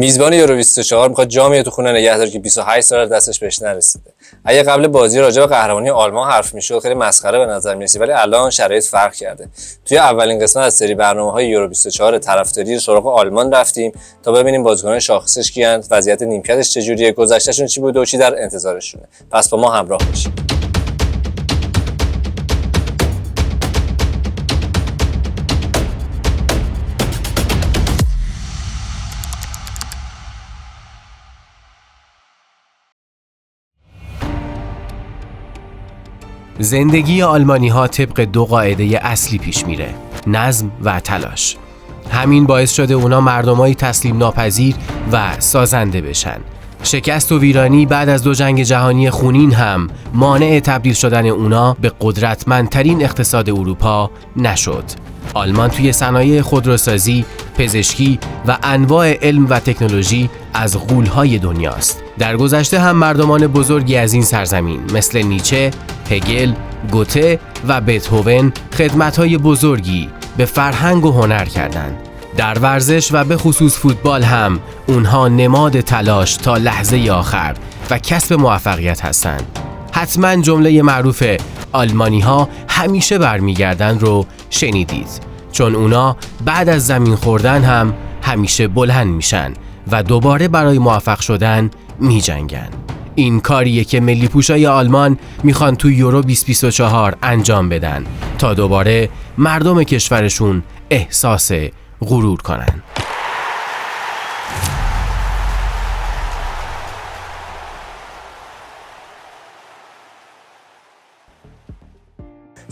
میزبان یورو 24 میخواد جامی تو خونه نگه داره که 28 سال دستش بهش نرسیده. اگه قبل بازی راجع به قهرمانی آلمان حرف میشد خیلی مسخره به نظر میرسید، ولی الان شرایط فرق کرده. توی اولین قسمت از سری برنامه‌های یورو 24 طرفداری سراغ آلمان رفتیم تا ببینیم بازیکنان شاخصش کیند، وضعیت نیمکتش چجوریه، گذشتهشون چی بوده و چی در انتظارشونه. پس با ما همراه باشید. زندگی آلمانی ها طبق دو قاعده اصلی پیش میره: نظم و تلاش. همین باعث شده اونا مردمای تسلیم ناپذیر و سازنده بشن. شکست و ویرانی بعد از 2 جنگ جهانی خونین هم مانع تبدیل شدن اونا به قدرتمندترین اقتصاد اروپا نشد. آلمان توی صنایع خودروسازی، پزشکی و انواع علم و تکنولوژی از غول‌های دنیاست. در گذشته هم مردمان بزرگی از این سرزمین مثل نیچه، هگل، گوته و بتهوون خدمت‌های بزرگی به فرهنگ و هنر کردند. در ورزش و به خصوص فوتبال هم اونها نماد تلاش تا لحظه آخر و کسب موفقیت هستند. حتما جمله معروف آلمانی ها همیشه برمیگردن رو شنیدید، چون اونا بعد از زمین خوردن هم همیشه بلند میشن و دوباره برای موفق شدن میجنگن. این کاریه که ملی پوشای آلمان میخوان تو یورو 2024 انجام بدن تا دوباره مردم کشورشون احساس غرور کنن.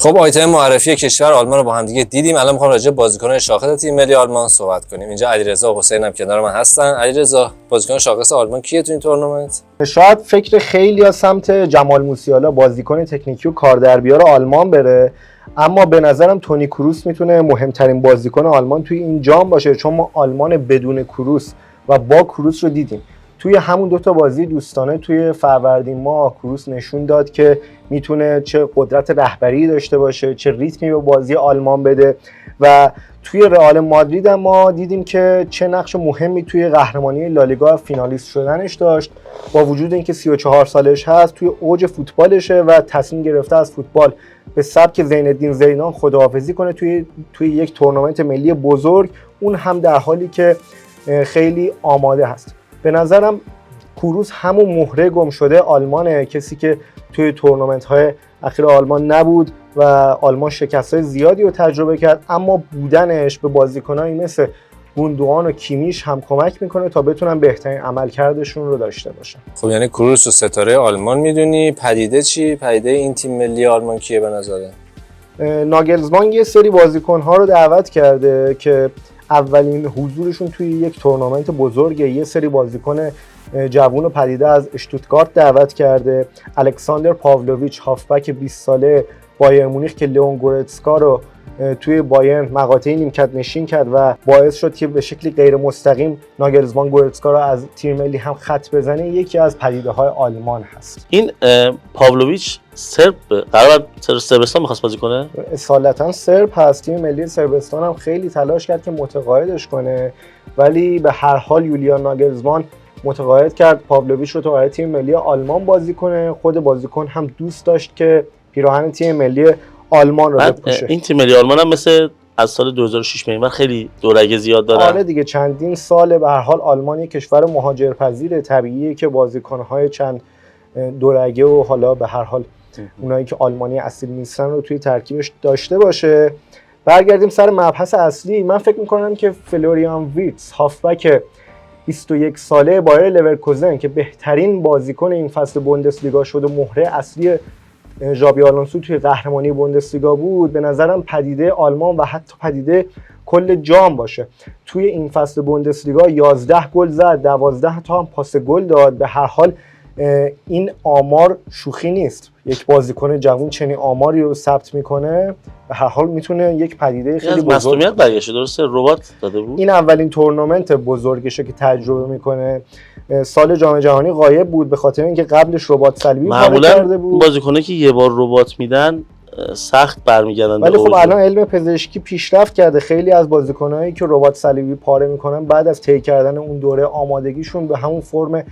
خب آیتم معرفی کشور آلمان رو با هم دیگه دیدیم. الان می‌خوام راجع به بازیکنان شاخص تیم ملی آلمان صحبت کنیم. اینجا علیرضا و حسین هم کنار من هستن. علیرضا، بازیکن شاخص آلمان کیه تو این تورنمنت؟ شاید فکر خیلی از سمت جمال موسیالا، بازیکن تکنیکی و کاردربیار آلمان بره، اما به نظرم تونی کروس میتونه مهمترین بازیکن آلمان توی این جام باشه، چون ما آلمان بدون کروس و با کروس رو دیدیم. توی همون 2 بازی دوستانه توی فروردین ماه کروس نشون داد که میتونه چه قدرت رهبری داشته باشه، چه ریتمی به بازی آلمان بده و توی رئال مادرید هم ما دیدیم که چه نقش مهمی توی قهرمانی لالیگا فینالیست شدنش داشت، با وجود اینکه 34 سالش هست، توی اوج فوتبالشه و تصمیم گرفته از فوتبال به سبک زین‌الدین زیدان خداحافظی کنه توی یک تورنمنت ملی بزرگ، اون هم در حالی که خیلی آماده هست. به نظرم کروس همون مهره گم شده آلمانه، کسی که توی تورنمنت‌های اخیر آلمان نبود و آلمان شکست‌های زیادی رو تجربه کرد، اما بودنش به بازیکنایی مثل گوندوان و کیمیش هم کمک میکنه تا بتونن بهترین عملکردشون رو داشته باشن. خب یعنی کروس و ستاره آلمان میدونی، پدیده چی؟ پدیده این تیم ملی آلمان کیه به نظره؟ ناگلزمان یه سری بازیکن‌ها رو دعوت کرده که اولین حضورشون توی یک تورنمنت بزرگه. یه سری بازیکن جوون و پدیده از اشتوتگارت دعوت کرده. الکساندر پاولویچ، هافبک 20 ساله بایر مونیخ که لئون گورتسکا رو توی بایرن مقاطعی نیمکت نشین کرد و باعث شد که به شکلی غیر مستقیم ناگلزمان گورتسکا رو از تیم ملی هم خط بزنه، یکی از پدیده‌های آلمان هست. این پاولویچ سرب قرار سربستان می‌خواست بازی کنه؟ اصالتا سرب هست. تیم ملی سربستان هم خیلی تلاش کرد که متقاعدش کنه، ولی به هر حال یولیان ناگلزمان متقاعد کرد پاولویچ رو تا برای تیم ملی آلمان بازی کنه. خود بازیکن هم دوست داشت که پیراهن تیم ملی آلمان رو بپوشه. این تیم ملی آلمان هم مثل از سال 2006 به این ور خیلی دورگه زیاد داره. آره دیگه، چندین ساله به هر حال آلمان یک کشور مهاجرپذیر، طبیعیه که بازیکن‌های چند دورگه و حالا به هر حال اونایی که آلمانی اصیل نیستن رو توی ترکیبش داشته باشه. برگردیم سر مبحث اصلی. من فکر می‌کنم که فلوریان ویرتز، هافبک 21 ساله بایر لورکوزن که بهترین بازیکن این فصل بوندسلیگا شد و مهره اصلی ژابی آلونسو توی قهرمانی بوندسلیگا بود، به نظرم پدیده آلمان و حتی پدیده کل جام باشه. توی این فصل بوندسلیگا 11 گل زد، 12 تا هم پاس گل داد. به هر حال این آمار شوخی نیست. یک بازیکن جوان چنین آماری رو ثبت میکنه، به هر حال میتونه یک پدیده خیلی بزرگ. مسئولیت برگشته، درسته ربات داده بود. این اولین تورنمنت بزرگشه که تجربه میکنه. سال جام جهانی غایب بود به خاطر اینکه قبلش ربات صلیبی کار کرده بود. بازیکنایی که یه بار ربات میدن سخت برمیگردن. ولی خب الان علم پزشکی پیشرفت کرده، خیلی از بازیکنایی که ربات صلیبی پاره میکنن بعد از طی کردن اون دوره آمادگیشون به همون فرم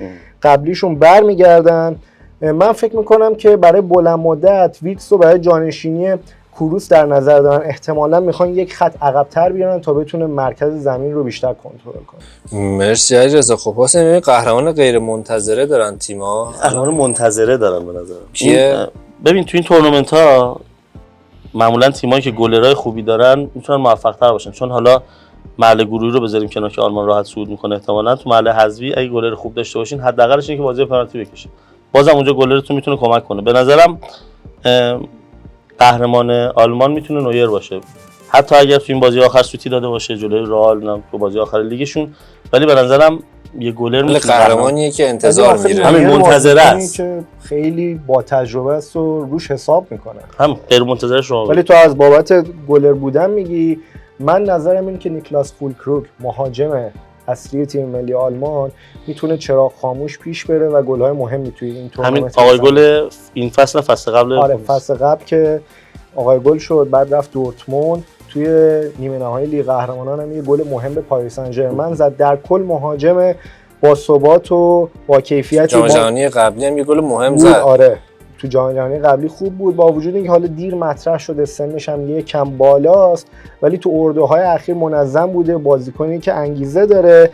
قبلیشون برمیگردن. من فکر میکنم که برای بلند مدت ویتس رو برای جانشینی کروس در نظر دارن، احتمالاً میخوان یک خط عقب‌تر بیارن تا بتونه مرکز زمین رو بیشتر کنترل کنه. مرسی علیرضا. خب حسین، قهرمان غیر منتظره دارن تیم‌ها. قهرمان منتظره دارن به نظرم. کیه؟ ببین تو این تورنمنت‌ها معمولا تیمایی که گلرای خوبی دارن میتونن موفق‌تر باشن، چون حالا مرحله گروهی رو بذاریم کنار که آلمان راحت صعود میکنه، احتمالاً تو مرحله حذفی اگه گلر خوب داشته باشین حداقلش اینه که بازی پنالتی بکشید، بازم اونجا گلرتون میتونه کمک کنه. به نظرم قهرمان آلمان میتونه نویر باشه، حتی اگر تو این بازی آخر سوتی داده باشه جلوی رئال، نه تو بازی آخر لیگشون، ولی به نظرم یه گلر میتونه قهرمانیه که انتظار میره. همین منتظره است که خیلی با تجربه است و روش حساب میکنه. هم غیر منتظره شما. ولی تو از بابت گلر بودن میگی، من نظرم این که نیکلاس فولکروگ مهاجم اصلی تیم ملی آلمان میتونه چراغ خاموش پیش بره و گل‌های مهمی توی این تورنمنت. همین آقای گل این فصل قبل. آره فصل قبل که آقای گل شد، بعد رفت دورتموند، توی نیمه نهایی لیگ قهرمانان هم یه گل مهم به پاریس سن ژرمن زد. در کل مهاجم با ثبات و با کیفیتی. جام جهانی قبلی هم یه گل مهم زد. آره تو جام جهانی قبلی خوب بود، با وجود اینکه حالا دیر مطرح شده، سنش هم یه کم بالاست، ولی تو اردوهای اخیر منظم بوده، بازیکنی که انگیزه داره.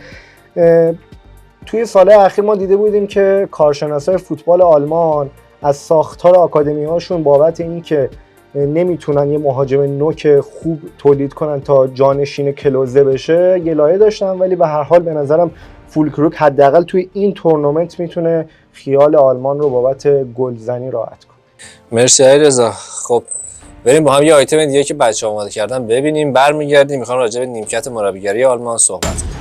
توی سال‌های اخیر ما دیده بودیم که کارشناسای فوتبال آلمان از ساختار آکادمی‌هاشون بابت اینکه نمیتونن یه مهاجم نوک خوب تولید کنن تا جانشین کلوزه بشه گلایه داشتن، ولی به هر حال به نظرم فولکروگ حداقل توی این تورنمنت میتونه خیال آلمان رو بابت گلزنی راحت کنه. مرسی علیرضا. خب بریم با هم یه آیتم دیگه که بچه‌ها آماده کردن ببینیم، برمیگردیم میخوام راجع به نیمکت مربیگری آلمان صحبت کنیم.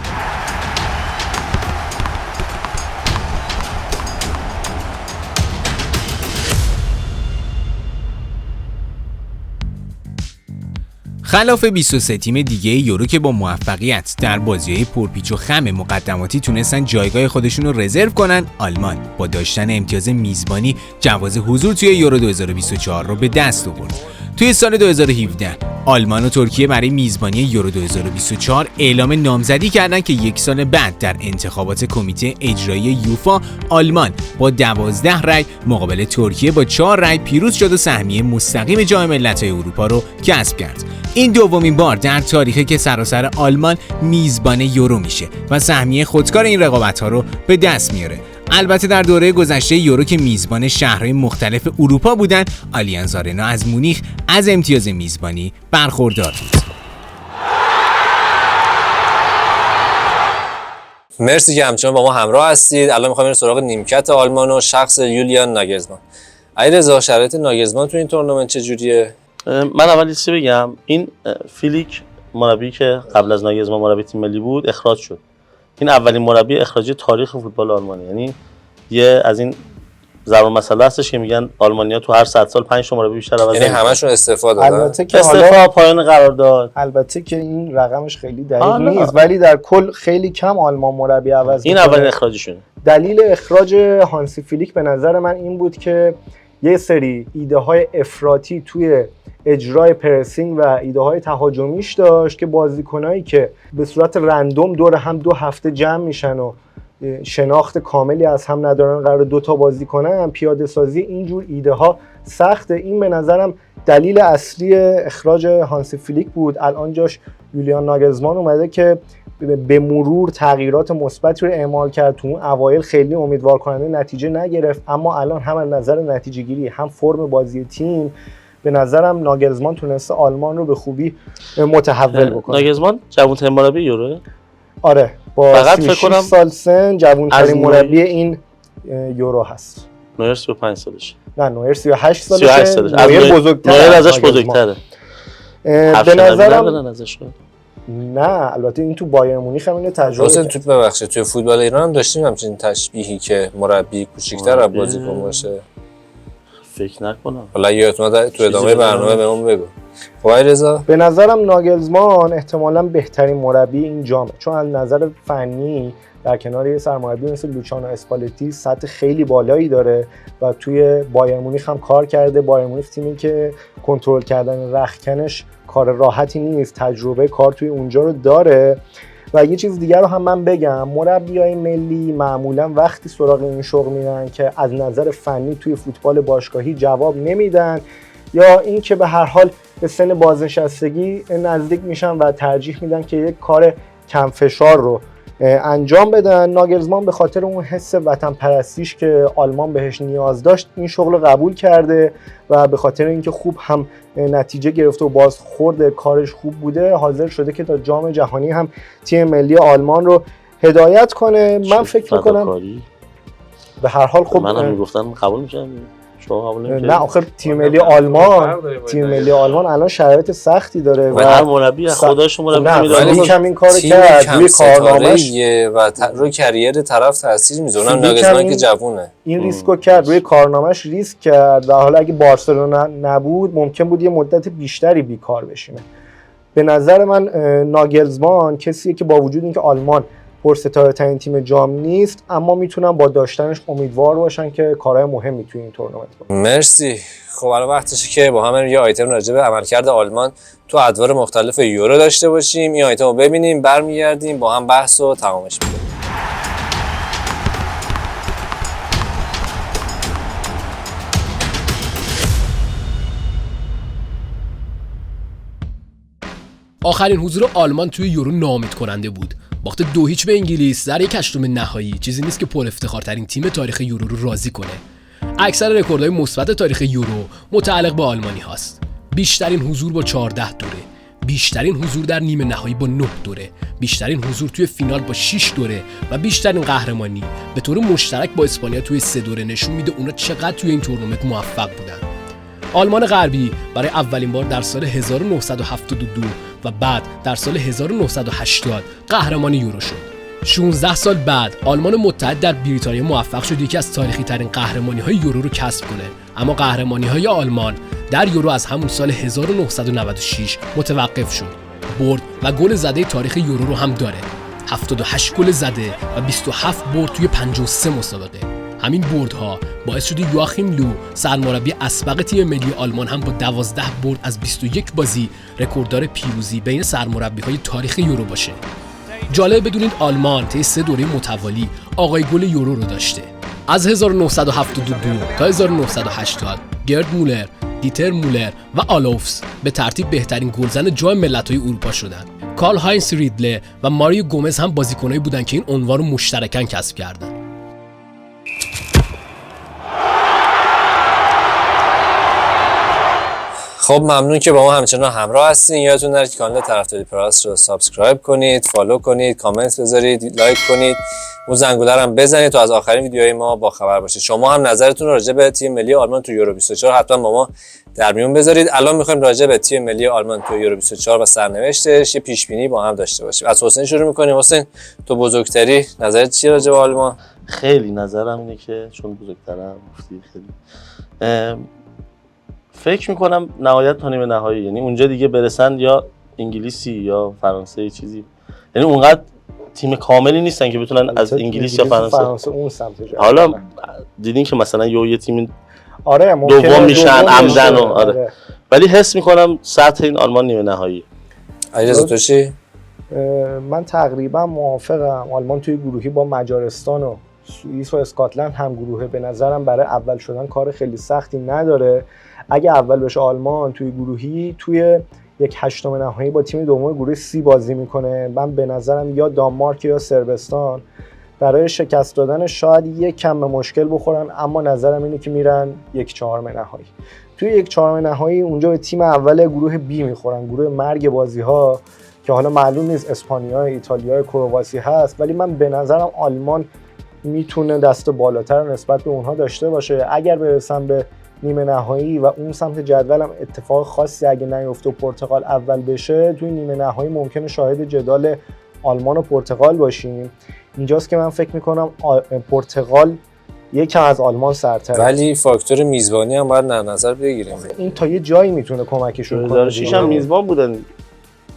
خلاف 23 تیم دیگه یورو که با موفقیت در بازی‌های پرپیچ و خم مقدماتی تونستن جایگاه خودشون رو رزرو کنن، آلمان با داشتن امتیاز میزبانی جواز حضور توی یورو 2024 رو به دست آورد. توی سال 2017 آلمان و ترکیه برای میزبانی یورو 2024 اعلام نامزدی کردن که یک سال بعد در انتخابات کمیته اجرایی یوفا آلمان با 12 رای مقابل ترکیه با 4 رای پیروز شد و سهمیه مستقیم جام ملت‌های اروپا رو کسب کرد. این دومین بار در تاریخی که سراسر آلمان میزبان یورو میشه و سهمیه خودکار این رقابت‌ها رو به دست میاره. البته در دوره گذشته یورو که میزبان شهرهای مختلف اروپا بودن، آلیانز آرنا از مونیخ از امتیاز میزبانی برخوردار بود. مرسی که همچنان با ما همراه هستید. الان می‌خوام بریم سراغ نیمکت آلمان و شخص یولیان ناگلزمان. علیرضا، شرایط ناگلزمان تو این تورنمنت چجوریه؟ من اول یه چیزی بگم، این فیلیک مربی که قبل از ناگلزمان مربی تیم ملی بود اخراج شد. این اولین مربی اخراجی تاریخ فوتبال آلمانه. یعنی یه از این ضرب مسئله هستش که میگن آلمانی‌ها تو هر 100 سال 5 تا مربی بیشتر عوض یعنی همشون استعفا دادن. البته که استعفا پایان قرارداد. البته که این رقمش خیلی دقیق نیست، ولی در کل خیلی کم آلمان مربی عوض این می‌کنه. اولین اخراجشونه. دلیل اخراج هانسی فیلیک به نظر من این بود که یه سری ایده‌های افراطی توی اجرای پرسینگ و ایده‌های تهاجمیش داشت که بازیکنایی که به صورت رندوم دور هم 2 هفته جمع میشن و شناخت کاملی از هم ندارن، قرار 2 تا بازی کنن، پیاده سازی اینجور ایده ها سخته. این به نظرم دلیل اصلی اخراج هانسی فیلیک بود. الان جاش یولیان ناگلزمان اومده که به مرور تغییرات مثبتی رو اعمال کرد. تو اون اوایل خیلی امیدوار کننده نتیجه نگرفت، اما الان هم از نظر نتیجه گیری هم فرم بازی تیم به نظرم ناگلزمان تونسته آلمان رو به خوبی متحول بکنه. ناگلزمان جوان‌ترین مربی یوروه؟ آره، با فقط 36 فکر کنم سال سن جوان‌ترین مربی این یورو هست. نویر 35 سالشه. نه، نویر 38 سالشه. 38 سالشه. نویر بزرگتره. نویر ازش بزرگتره. به نظرم ازش نه، البته این تو بایر مونیخ هم اینو تجربه حسین تو ببخشید توی فوتبال ایران هم داشتیم همچین تشبیهی که مربی کوچیک‌تر از بازیکن باشه. فکر نکنم. حالا یادتون تو چیزی ادامه برنامه بدونم. بهمون بگو. خب آقای رضا به نظرم ناگلزمان احتمالاً بهترین مربی این جامه، چون از نظر فنی در کنار یه سرمربی مثل لوچانو اسپالتی سطح خیلی بالایی داره و توی بایر مونیخ هم کار کرده. بایر مونیخ تیمی که کنترل کردن رختکنش کار راحتی نیست، تجربه کار توی اونجا رو داره. و یه چیز دیگر رو هم من بگم، مربیای ملی معمولا وقتی سراغ این شغل میرن که از نظر فنی توی فوتبال باشگاهی جواب نمیدن یا این که به هر حال به سن بازنشستگی نزدیک میشن و ترجیح میدن که یک کار کم فشار رو انجام بدن. ناگلزمان به خاطر اون حس وطن پرستیش که آلمان بهش نیاز داشت این شغل رو قبول کرده و به خاطر اینکه خوب هم نتیجه گرفته و بازخورد کارش خوب بوده حاضر شده که تا جام جهانی هم تیم ملی آلمان رو هدایت کنه. من فکر میکنم به هر حال خب من هم میگفتن قبول میشم، شما قبول نمی‌کنید؟ نه آخر تیم ملی آلمان الان شرایط سختی داره و هر مربی خودش مربی ولی میدونه. کم این کارو تیم کرد کم روی کارنامه‌اش و روی کریر طرف تاثیر میذاره. سیدی ناگزمان کم که جوونه این ریسکو کرد، روی کارنامه‌اش ریسک کرد و حالا اگه بارسلونا نبود ممکن بود یه مدت بیشتری بیکار بشینه. به نظر من ناگلزمان کسیه که با وجود اینکه آلمان پرستاره ترین تیم جام نیست اما میتونن با داشتنش امیدوار باشن که کارهای مهمی توی این تورنمنت بکنن. مرسی. خب الان وقتشه که با هم یه آیتم راجع به عملکرد آلمان تو ادوار مختلف یورو داشته باشیم. این آیتم رو ببینیم، برمیگردیم با هم بحث رو تمامش می‌کنیم. آخرین حضور آلمان توی یورو ناامید کننده بود. باخت 2-0 به انگلیس در یک هشتم نهایی چیزی نیست که پر افتخارترین تیم تاریخ یورو رو راضی کنه. اکثر رکوردهای مثبت تاریخ یورو متعلق به آلمانی هاست. بیشترین حضور با 14 دوره، بیشترین حضور در نیمه نهایی با 9 دوره، بیشترین حضور توی فینال با 6 دوره و بیشترین قهرمانی به طور مشترک با اسپانیا توی 3 دوره نشون میده اونا چقدر توی این تورنمنت موفق بودن. آلمان غربی برای اولین بار در سال 1972 و بعد در سال 1980 قهرمان یورو شد. 16 سال بعد آلمان متحد در بریتانیا موفق شد یکی از تاریخی ترین قهرمانی‌های یورو رو کسب کنه، اما قهرمانی‌های آلمان در یورو از همون سال 1996 متوقف شد. برد و گل زده تاریخ یورو رو هم داره. 78 گل زده و 27 برد توی 53 مسابقه. همین بردها باعث شده یواخیم لو سرمربی اسبق تیم ملی آلمان هم با 12 برد از 21 بازی رکورددار پیروزی بین سرمربی‌های تاریخ یورو باشه. جالب بدونید آلمان طی 3 دوره متوالی آقای گل یورو رو داشته. از 1972 تا 1980 گرد مولر، دیتر مولر و آلوفس به ترتیب بهترین گلزن جام ملت‌های اروپا شدند. کارل هاینز ریدله و ماریو گومز هم بازیکنایی بودند که این عنوان رو مشترکاً کسب کردند. خب ممنون که با ما همچنان همراه هستین. یادتون نره که کانال طرفداری پلاس رو سابسکرایب کنید، فالو کنید، کامنت بذارید، لایک کنید، اون زنگوله رو هم بزنید تا از آخرین ویدیوهای ما با خبر باشید. شما هم نظرتون رو راجع به تیم ملی آلمان تو یورو 24 حتما با ما در میون بذارید. الان می‌خوایم راجع به تیم ملی آلمان تو یورو 24 و سرنوشتش یه پیش بینی با هم داشته باشیم. از حسین شروع می‌کنیم. حسین تو بزرگتری نظرت چیه راجع به آلمان؟ خیلی نظرم اینه که چون بزرگترم گفتی خیلی فکر میکنم نهایت تا نیمه نهایی، یعنی اونجا دیگه برسن یا انگلیسی یا فرانسه چیزی، یعنی اونقدر تیم کاملی نیستن که بتونن از انگلیس یا فرانسه اون سمت جا. حالا دیدین که مثلا یه تیم آره دوم میشن عمدن آره، ولی حس میکنم سطح این آلمان نیمه نهایی. علیرضا تو چی؟ من تقریبا موافقم. آلمان توی گروهی با مجارستان و سوئیس و اسکاتلند هم گروهه. به نظرم برای اول شدن کار خیلی سختی نداره. اگه اول بشه آلمان توی گروهی توی یک هشتم نهایی با تیم دوم گروه سی بازی میکنه. من به نظرم یا دانمارک یا صربستان برای شکست دادن شاید یک کم به مشکل بخورن، اما نظرم اینه که میرن یک چهارم نهایی. توی یک چهارم نهایی اونجا به تیم اول گروه بی میخورن، گروه مرگ بازی ها که حالا معلوم نیست اسپانیا، ایتالیا، کرواسی هست، ولی من به نظرم آلمان میتونه دست بالاتر نسبت به اونها داشته باشه. اگر برسن به نیمه نهایی و اون سمت جدولم اتفاق خاصی اگه نیفته و پرتغال اول بشه، توی نیمه نهایی ممکنه شاهد جدال آلمان و پرتغال باشیم. اینجاست که من فکر میکنم پرتغال یکم از آلمان سرتره. ولی فاکتور میزبانی هم باید در نظر بگیریم. این تا یه جایی میتونه کمکشون کنه. 2006 هم میزبان بودن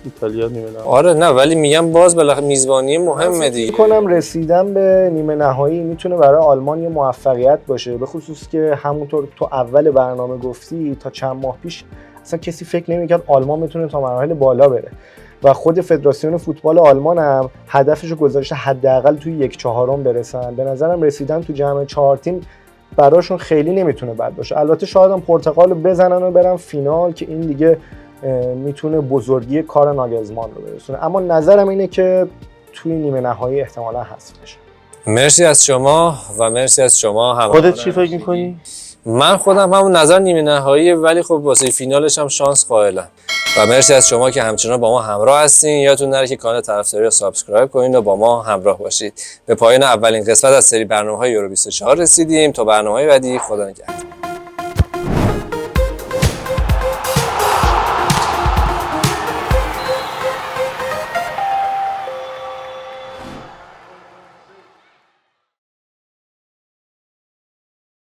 ایتالیا نیمه نهایی. آره نه ولی میگم باز بالاخره میزبانی مهمه دیگه. فکر کنم رسیدن به نیمه نهایی میتونه برای آلمان یه موفقیت باشه، به خصوص که همونطور تو اول برنامه گفتی تا چند ماه پیش اصلا کسی فکر نمی‌کرد آلمان میتونه تا مراحل بالا بره و خود فدراسیون فوتبال آلمان هم هدفش رو گذاشته حداقل توی 1/4 برسن. به نظرم رسیدن تو جمع 4 تیم براشون خیلی نمیتونه بد باشه. البته شاید هم پرتغال رو بزنن و برن فینال که این دیگه میتونه بزرگی کار ناگلزمان رو برسونه، اما نظرم اینه که توی نیمه نهایی احتمالا حذف بشه. مرسی از شما و مرسی از شما هم. خودت چی فکر می‌کنی؟ من خودم همون نظر نیمه نهاییه ولی خب واسه فینالش هم شانس قائلم. و مرسی از شما که همچنان با ما همراه هستین. یادتون نره که کانال طرفداری رو سابسکرایب کنین و با ما همراه باشید. به پایان اولین قسمت از سری برنامه‌های یورو 24 رسیدیم. تا برنامه‌های بعدی خدا نگهدار.